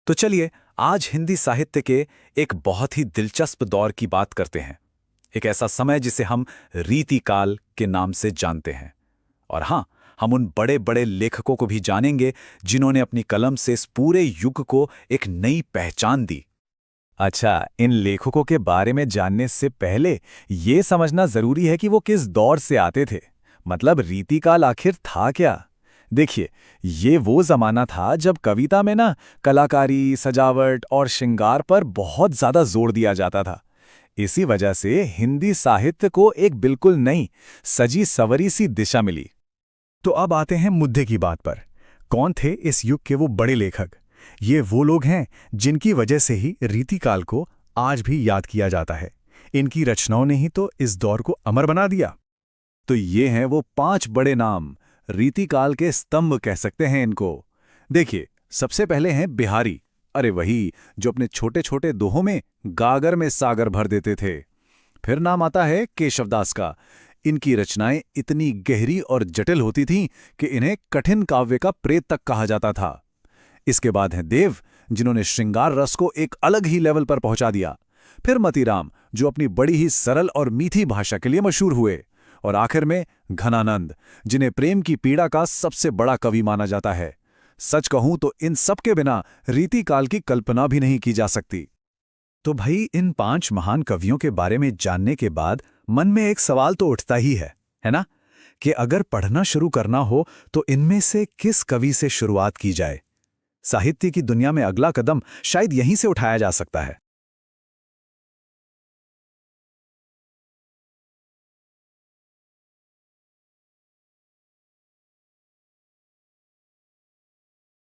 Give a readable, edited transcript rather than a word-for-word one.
तो चलिए आज हिंदी साहित्य के एक बहुत ही दिलचस्प दौर की बात करते हैं। एक ऐसा समय जिसे हम रीतिकाल के नाम से जानते हैं। और हाँ, हम उन बड़े बड़े लेखकों को भी जानेंगे जिन्होंने अपनी कलम से इस पूरे युग को एक नई पहचान दी। अच्छा, इन लेखकों के बारे में जानने से पहले ये समझना जरूरी है कि वो किस दौर से आते थे। मतलब रीतिकाल आखिर था क्या? देखिए, ये वो जमाना था जब कविता में ना कलाकारी, सजावट और श्रृंगार पर बहुत ज्यादा जोर दिया जाता था। इसी वजह से हिंदी साहित्य को एक बिल्कुल नई, सजी सवरी सी दिशा मिली। तो अब आते हैं मुद्दे की बात पर। कौन थे इस युग के वो बड़े लेखक? ये वो लोग हैं जिनकी वजह से ही रीतिकाल को आज भी याद किया जाता है। इनकी रचनाओं ने ही तो इस दौर को अमर बना दिया। तो ये हैं वो 5 बड़े नाम, रीतिकाल के स्तंभ कह सकते हैं इनको। देखिए, सबसे पहले हैं बिहारी। अरे वही जो अपने छोटे छोटे दोहों में गागर में सागर भर देते थे। फिर नाम आता है केशवदास का। इनकी रचनाएं इतनी गहरी और जटिल होती थीं कि इन्हें कठिन काव्य का प्रेत तक कहा जाता था। इसके बाद हैं देव, जिन्होंने श्रृंगार रस को एक अलग ही लेवल पर पहुंचा दिया। फिर मतीराम, जो अपनी बड़ी ही सरल और मीठी भाषा के लिए मशहूर हुए। और आखिर में घनानंद, जिन्हें प्रेम की पीड़ा का सबसे बड़ा कवि माना जाता है। सच कहूं तो इन सब के बिना रीतिकाल की कल्पना भी नहीं की जा सकती। तो भाई, इन 5 महान कवियों के बारे में जानने के बाद मन में एक सवाल तो उठता ही है ना? कि अगर पढ़ना शुरू करना हो तो इनमें से किस कवि से शुरुआत की जाए? साहित्य की दुनिया में अगला कदम शायद यहीं से उठाया जा सकता है।